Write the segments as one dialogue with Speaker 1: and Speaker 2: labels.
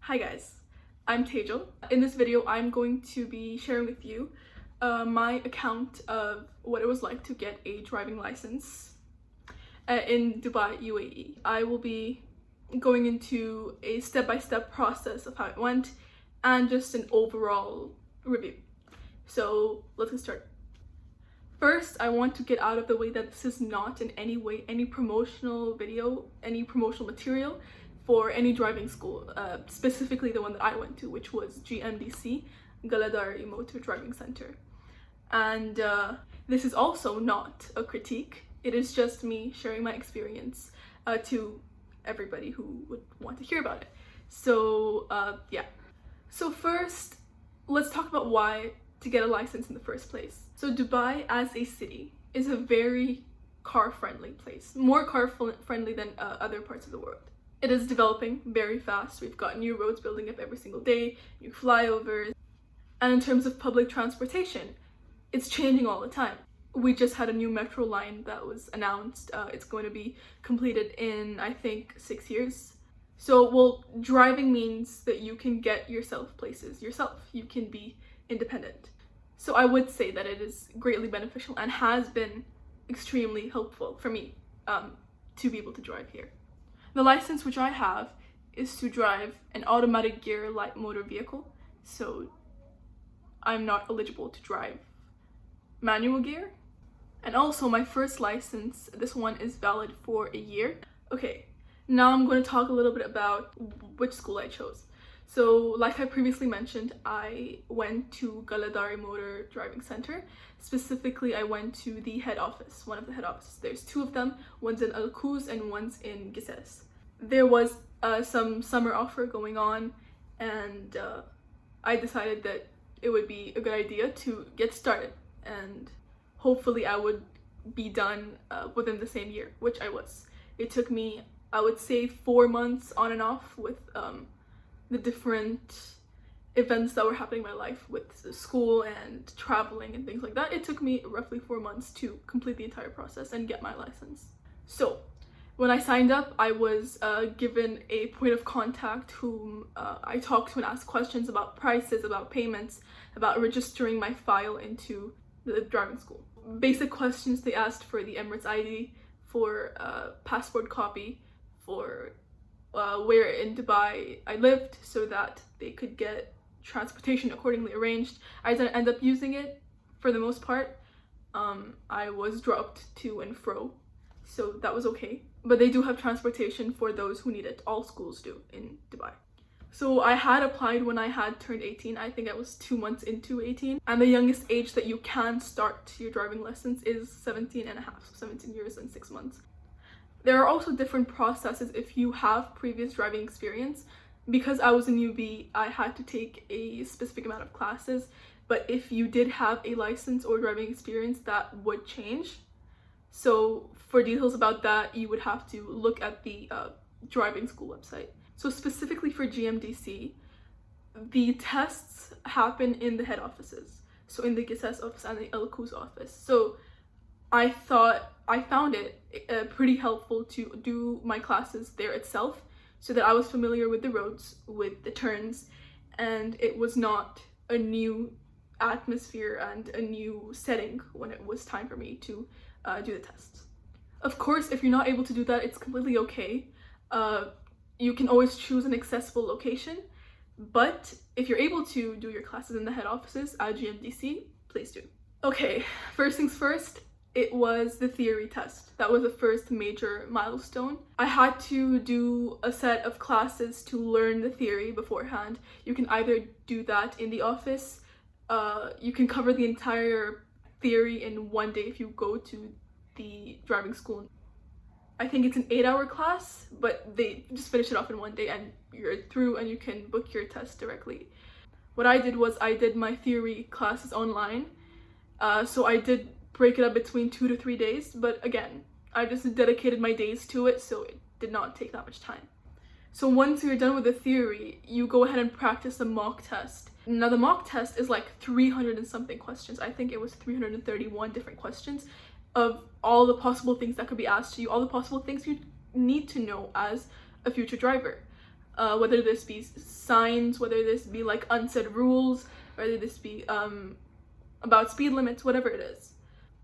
Speaker 1: Hi guys, I'm Tejal. In this video, I'm going to be sharing with you my account of what it was like to get a driving license in Dubai, UAE. I will be going into a step-by-step process of how it went and just an overall review. So let's get started. First, I want to get out of the way that this is not in any way any promotional video, any promotional material for any driving school, specifically the one that I went to, which was GMDC, Galadari Motor Driving Center. And this is also not a critique, it is just me sharing my experience to everybody who would want to hear about it. So yeah. So first, let's talk about why to get a license in the first place. So Dubai as a city is a very car-friendly place, more car-friendly than other parts of the world. It is developing very fast. We've got new roads building up every single day, new flyovers. And in terms of public transportation, it's changing all the time. We just had a new metro line that was announced. It's going to be completed in, I think, 6 years. So, well, driving means that you can get yourself places yourself. You can be independent. So I would say that it is greatly beneficial and has been extremely helpful for me to be able to drive here. The license which I have is to drive an automatic gear light motor vehicle, so I'm not eligible to drive manual gear. And also my first license, this one is valid for a year. Okay, now I'm going to talk a little bit about which school I chose. So like I previously mentioned, I went to Galadari Motor Driving Center. Specifically, I went to the head office, one of the head offices. There's two of them, one's in Al Quoz and one's in Gises. There was some summer offer going on, and I decided that it would be a good idea to get started, and hopefully I would be done within the same year, which I was. It took me, I would say, 4 months on and off with the different events that were happening in my life with the school and traveling and things like that. It took me roughly 4 months to complete the entire process and get my license. So when I signed up, I was given a point of contact whom I talked to and asked questions about prices, about payments, about registering my file into the driving school. Basic questions they asked for the Emirates ID, for passport copy, for where in Dubai I lived, so that they could get transportation accordingly arranged. I didn't end up using it for the most part. I was dropped to and fro, so that was okay. But they do have transportation for those who need it. All schools do in Dubai. So I had applied when I had turned 18. I think I was 2 months into 18. And the youngest age that you can start your driving lessons is 17 and a half, so 17 years and 6 months. There are also different processes if you have previous driving experience. Because I was a newbie, I had to take a specific amount of classes, but if you did have a license or driving experience, that would change. So for details about that, you would have to look at the driving school website. So specifically for GMDC, the tests happen in the head offices, so in the Gises office and the Al Quoz office. So I found it pretty helpful to do my classes there itself, so that I was familiar with the roads, with the turns, and it was not a new atmosphere and a new setting when it was time for me to do the tests. Of course, if you're not able to do that, it's completely okay. You can always choose an accessible location, but if you're able to do your classes in the head offices at GMDC, please do. Okay, first things first, it was the theory test. That was the first major milestone. I had to do a set of classes to learn the theory beforehand. You can either do that in the office, you can cover the entire theory in one day if you go to the driving school. I think it's an 8-hour class, but they just finish it off in one day and you're through and you can book your test directly. What I did was I did my theory classes online, so I did break it up between 2 to 3 days, but again, I just dedicated my days to it, so it did not take that much time. So once you're done with the theory, you go ahead and practice the mock test. Now the mock test is like 300 and something questions. I think it was 331 different questions of all the possible things that could be asked to you, all the possible things you need to know as a future driver. whether this be signs, whether this be like unsaid rules, whether this be about speed limits, whatever it is.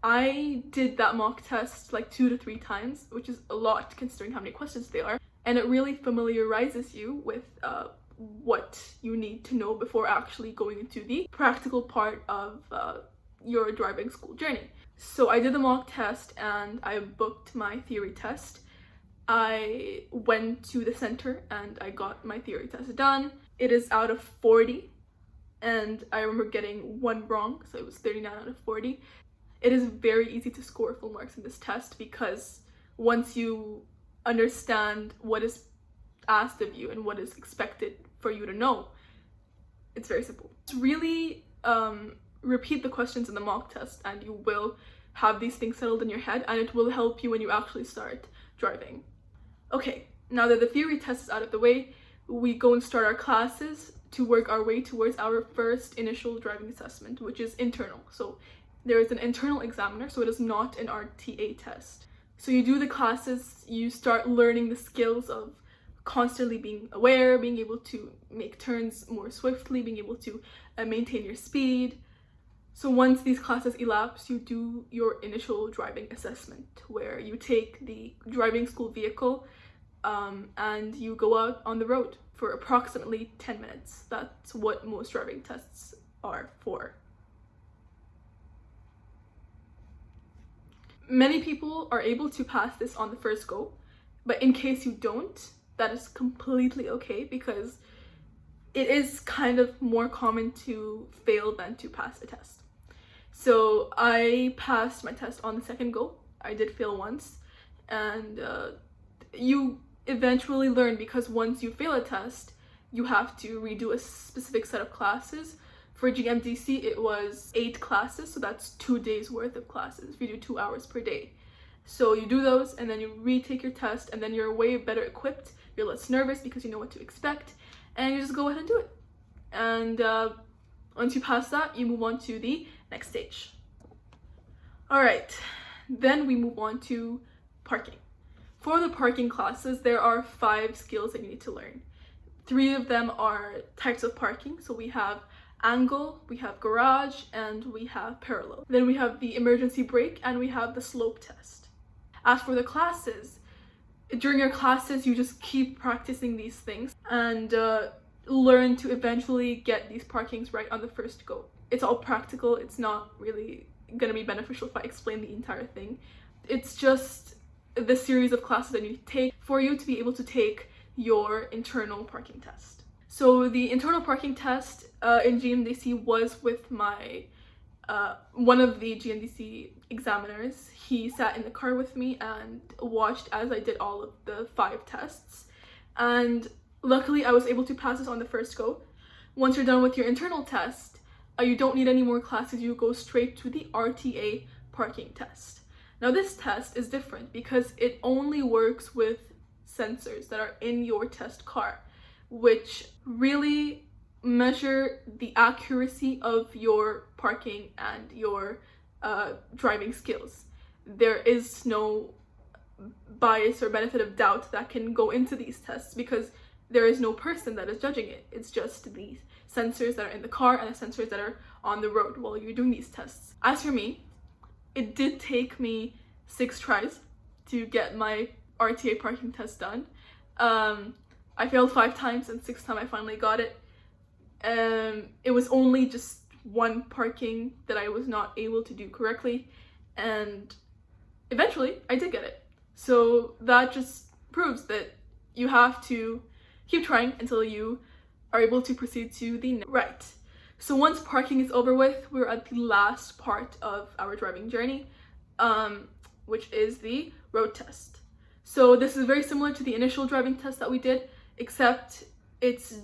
Speaker 1: I did that mock test like 2 to 3 times, which is a lot considering how many questions they are, and it really familiarizes you with what you need to know before actually going into the practical part of your driving school journey. So I did the mock test and I booked my theory test. I went to the center and I got my theory test done. It is out of 40, and I remember getting 1 wrong, so it was 39 out of 40. It is very easy to score full marks in this test because once you understand what is asked of you and what is expected for you to know, it's very simple. Just really repeat the questions in the mock test and you will have these things settled in your head, and it will help you when you actually start driving. Okay, now that the theory test is out of the way, we go and start our classes to work our way towards our first initial driving assessment, which is internal. So there is an internal examiner, so it is not an RTA test. So you do the classes, you start learning the skills of constantly being aware, being able to make turns more swiftly, being able to maintain your speed. So once these classes elapse, you do your initial driving assessment, where you take the driving school vehicle and you go out on the road for approximately 10 minutes. That's what most driving tests are for. Many people are able to pass this on the first go, but in case you don't, that is completely okay, because it is kind of more common to fail than to pass a test. So I passed my test on the second go. I did fail once, and you eventually learn, because once you fail a test, you have to redo a specific set of classes. For GMDC, it was 8 classes, so that's 2 days worth of classes. You do 2 hours per day. So you do those, and then you retake your test, and then you're way better equipped. You're less nervous because you know what to expect, and you just go ahead and do it. And once you pass that, you move on to the next stage. All right, then we move on to parking. For the parking classes, there are 5 skills that you need to learn. 3 of them are types of parking. So we have angle, we have garage, and we have parallel. Then we have the emergency brake, and we have the slope test. As for the classes, during your classes, you just keep practicing these things and learn to eventually get these parkings right on the first go. It's all practical. It's not really gonna be beneficial if I explain the entire thing. It's just the series of classes that you need to take for you to be able to take your internal parking test. So the internal parking test in GMDC was with my one of the GMDC examiners. He sat in the car with me and watched as I did all of the 5 tests, and luckily I was able to pass this on the first go. Once you're done with your internal test, you don't need any more classes. You go straight to the RTA parking test. Now this test is different because it only works with sensors that are in your test car, which really measure the accuracy of your parking and your driving skills. There is no bias or benefit of doubt that can go into these tests because there is no person that is judging it. It's just the sensors that are in the car and the sensors that are on the road while you're doing these tests. As for me, it did take me 6 tries to get my RTA parking test done. I failed 5 times, and 6th time I finally got it. It was only just one parking that I was not able to do correctly, and eventually I did get it. So that just proves that you have to keep trying until you are able to proceed to the next. Right. So once parking is over with, we're at the last part of our driving journey, which is the road test. So this is very similar to the initial driving test that we did, except it's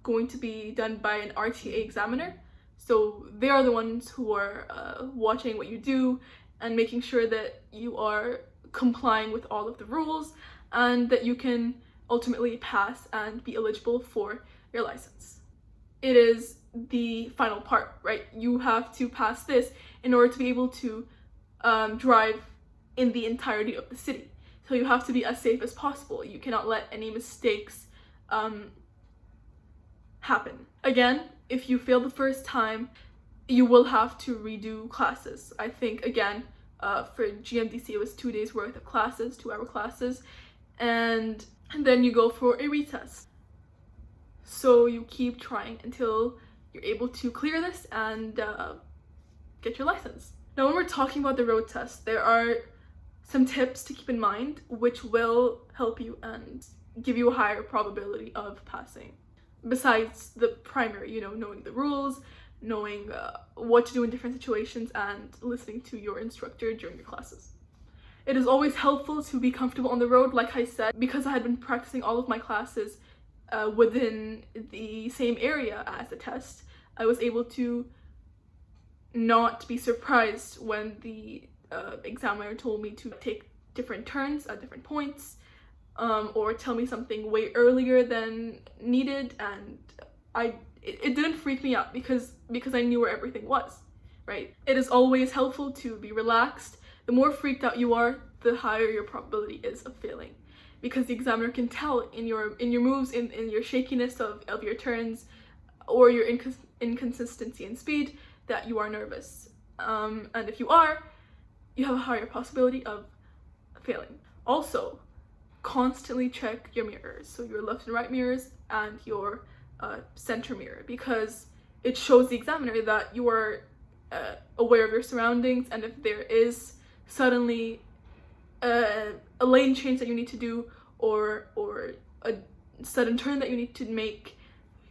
Speaker 1: going to be done by an RTA examiner. So they are the ones who are watching what you do and making sure that you are complying with all of the rules and that you can ultimately pass and be eligible for your license. It is the final part, right? You have to pass this in order to be able to drive in the entirety of the city. So you have to be as safe as possible. You cannot let any mistakes happen. Again, if you fail the first time, you will have to redo classes. I think, again, for GMDC, it was 2 days worth of classes, 2-hour classes, and then you go for a retest. So you keep trying until you're able to clear this and get your license. Now, when we're talking about the road test, there are some tips to keep in mind which will help you and give you a higher probability of passing. Besides the primary, you know, knowing the rules, knowing what to do in different situations, and listening to your instructor during your classes. It is always helpful to be comfortable on the road, like I said, because I had been practicing all of my classes within the same area as the test. I was able to not be surprised when the examiner told me to take different turns at different points, or tell me something way earlier than needed, and it didn't freak me out because I knew where everything was, right? It is always helpful to be relaxed. The more freaked out you are, the higher your probability is of failing, because the examiner can tell in your moves, in your shakiness of your turns, or your inconsistency in speed, that you are nervous. And if you are, you have a higher possibility of failing. Also, constantly check your mirrors, so your left and right mirrors and your center mirror, because it shows the examiner that you are aware of your surroundings, and if there is suddenly a lane change that you need to do, or a sudden turn that you need to make,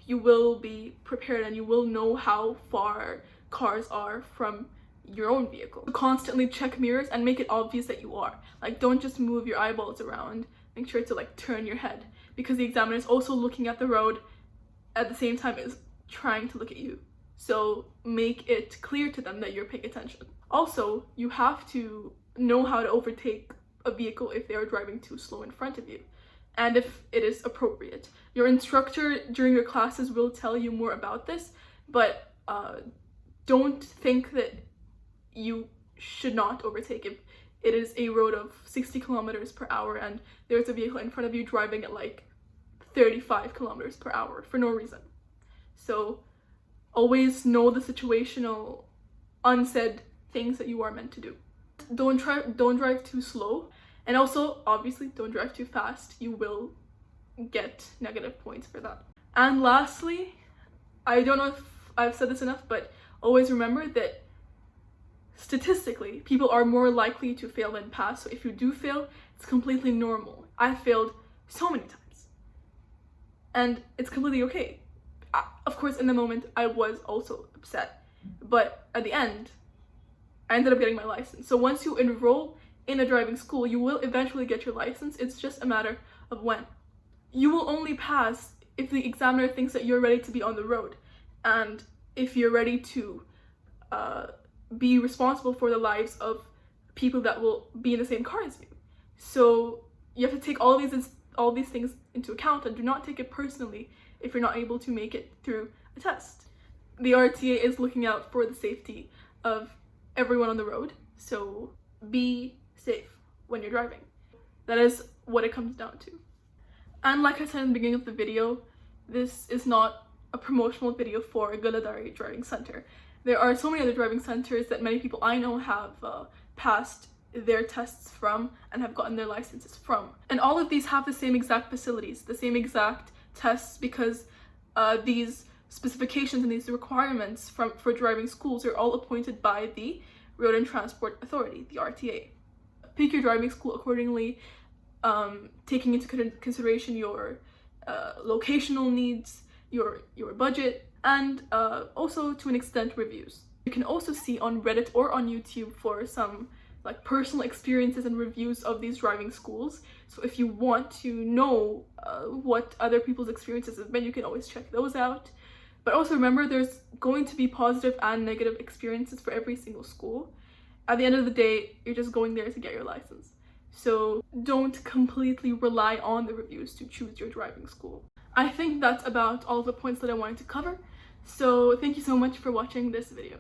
Speaker 1: you will be prepared and you will know how far cars are from your own vehicle. Constantly check mirrors and make it obvious that you are. Like, don't just move your eyeballs around. Make sure to like turn your head, because the examiner is also looking at the road at the same time as trying to look at you. So make it clear to them that you're paying attention. Also, you have to know how to overtake a vehicle if they are driving too slow in front of you, and if it is appropriate. Your instructor during your classes will tell you more about this, but don't think that you should not overtake. If it is a road of 60 kilometers per hour and there's a vehicle in front of you driving at like 35 kilometers per hour for no reason. So always know the situational, unsaid things that you are meant to do. Don't drive too slow, and also obviously don't drive too fast. You will get negative points for that. And lastly, I don't know if I've said this enough, but always remember that statistically people are more likely to fail than pass. So if you do fail, it's completely normal. I failed so many times, and it's completely okay. Of course, in the moment I was also upset, but at the end I ended up getting my license. So once you enroll in a driving school, you will eventually get your license. It's just a matter of when. You will only pass if the examiner thinks that you're ready to be on the road, and if you're ready to be responsible for the lives of people that will be in the same car as you. So you have to take all these things into account, and do not take it personally if you're not able to make it through a test. The RTA is looking out for the safety of everyone on the road, so be safe when you're driving. That is what it comes down to. And like I said in the beginning of the video, this is not a promotional video for Galadari Driving Center. There are so many other driving centers that many people I know have passed their tests from and have gotten their licenses from. And all of these have the same exact facilities, the same exact tests, because these specifications and these requirements for driving schools are all appointed by the Road and Transport Authority, the RTA. Pick your driving school accordingly, taking into consideration your locational needs, your budget, and also to an extent reviews. You can also see on Reddit or on YouTube for some like personal experiences and reviews of these driving schools. So if you want to know what other people's experiences have been, you can always check those out. But also remember, there's going to be positive and negative experiences for every single school. At the end of the day, you're just going there to get your license. So don't completely rely on the reviews to choose your driving school. I think that's about all of the points that I wanted to cover. So thank you so much for watching this video.